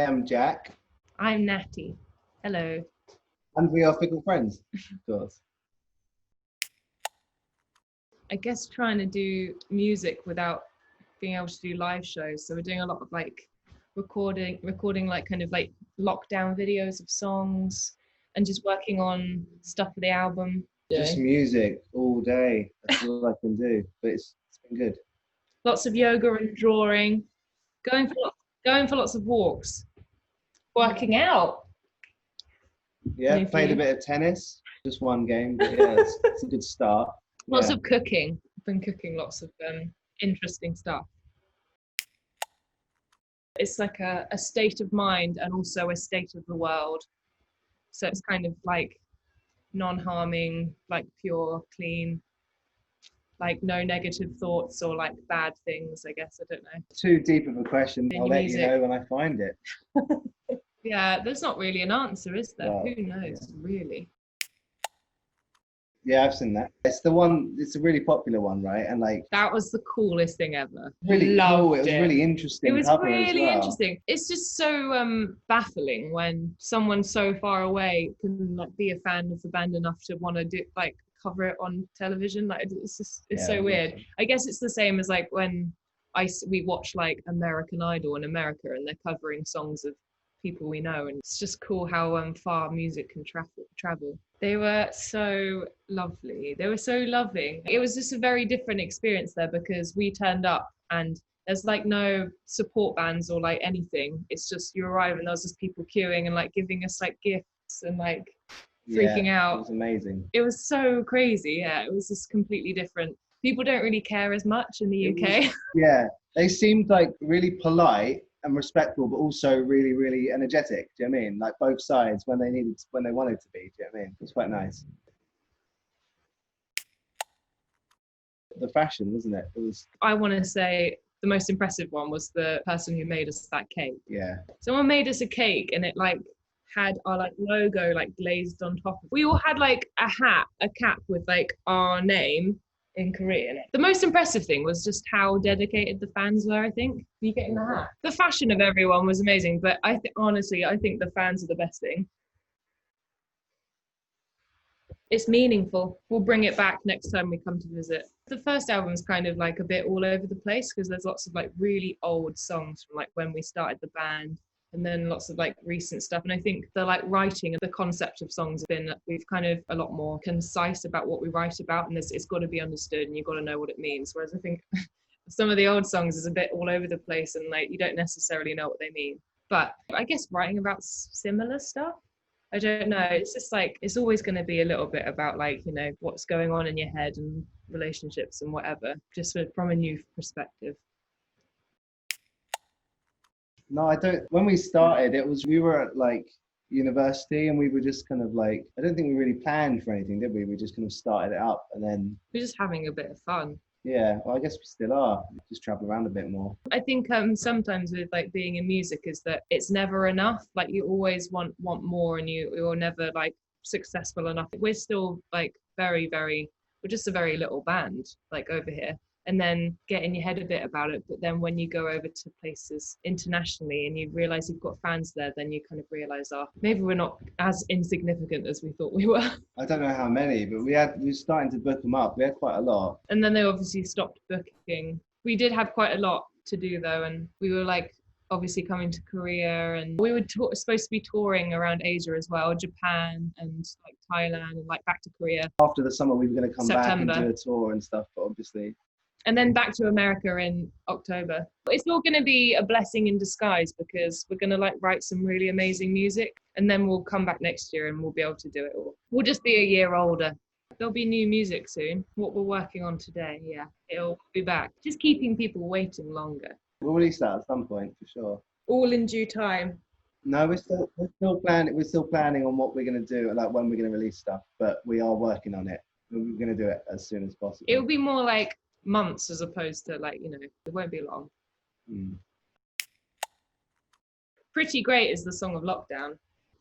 am Jack. I'm Natty. Hello. And we are Fickle Friends, of course. I guess trying to do music without being able to do live shows. So we're doing a lot of like recording like kind of like lockdown videos of songs and just working on stuff for the album. Just music all day. That's all I can do. But it's been good. Lots of yoga and drawing. Going for lots of walks. Working out. Yeah, played a bit of tennis. Just one game, but yeah, it's a good start. Lots of cooking. I've been cooking lots of interesting stuff. It's like a state of mind and also a state of the world. So it's kind of like non-harming, like pure, clean, like no negative thoughts or like bad things, I guess. I don't know. Too deep of a question. I'll let you know when I find it. Yeah, there's not really an answer, is there? Well, who knows, really? Yeah, I've seen that. It's the one, it's a really popular one, right? And like that was the coolest thing ever. Really cool. It was really interesting. It was really interesting. It's just so baffling when someone so far away can like be a fan of the band enough to want to do like cover it on television. Like it's just so weird. Awesome. I guess it's the same as like when we watch like American Idol in America and they're covering songs of people we know, and it's just cool how far music can travel. They were so lovely. They were so loving. It was just a very different experience there because we turned up and there's like no support bands or like anything. It's just you arrive and there's just people queuing and like giving us like gifts and like freaking out. It was amazing. It was so crazy. Yeah, it was just completely different. People don't really care as much in the UK. They seemed like really polite and respectful, but also really, really energetic. Do you know what I mean? Like both sides when they wanted to be. Do you know what I mean? It was quite nice. The fashion, wasn't it? It was. I want to say the most impressive one was the person who made us that cake. Yeah. Someone made us a cake and it like had our like logo like glazed on top. We all had like a cap with like our name in Korean. The most impressive thing was just how dedicated the fans were, I think. You getting the hat? The fashion of everyone was amazing, but honestly, I think the fans are the best thing. It's meaningful. We'll bring it back next time we come to visit. The first album's kind of like a bit all over the place because there's lots of like really old songs from like when we started the band, and then lots of like recent stuff. And I think the like writing and the concept of songs have been, we've kind of a lot more concise about what we write about, and it's got to be understood and you've got to know what it means. Whereas I think some of the old songs is a bit all over the place and like you don't necessarily know what they mean. But I guess writing about similar stuff, I don't know. It's just like, it's always going to be a little bit about like, you know, what's going on in your head and relationships and whatever, just from a new perspective. No, I don't. When we started, we were at like university and we were just kind of like, I don't think we really planned for anything, did we? We just kind of started it up and then. We're just having a bit of fun. Yeah, well, I guess we still are. Just travel around a bit more. I think sometimes with like being in music is that it's never enough. Like you always want more and you're never like successful enough. We're still like we're just a very little band like over here. And then get in your head a bit about it. But then when you go over to places internationally and you realize you've got fans there, then you kind of realize, maybe we're not as insignificant as we thought we were. I don't know how many, but we were starting to book them up. We had quite a lot. And then they obviously stopped booking. We did have quite a lot to do though. And we were like, obviously coming to Korea, and we were supposed to be touring around Asia as well, Japan and like Thailand and like back to Korea. After the summer, we were going to come September. back and do a tour and stuff, but obviously. And then back to America in October. It's all going to be a blessing in disguise because we're going to like write some really amazing music and then we'll come back next year and we'll be able to do it all. We'll just be a year older. There'll be new music soon. What we're working on today, it'll be back. Just keeping people waiting longer. We'll release that at some point for sure. All in due time. No, we're still planning on what we're going to do, like when we're going to release stuff, but we are working on it. We're going to do it as soon as possible. It'll be more like months as opposed to like, you know, it won't be long. Pretty Great is the song of lockdown.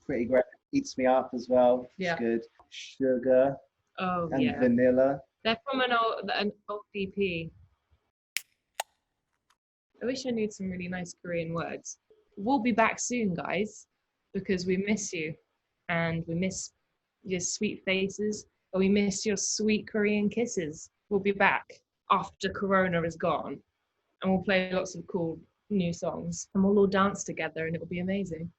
Pretty Great eats me up as well. Yeah. It's good. Sugar. And Vanilla. They're from an old EP. I wish I knew some really nice Korean words. we'll be back soon, guys, because we miss you, and we miss your sweet faces, and we miss your sweet Korean kisses. We'll be back after Corona is gone, and we'll play lots of cool new songs, and we'll all dance together, and it'll be amazing.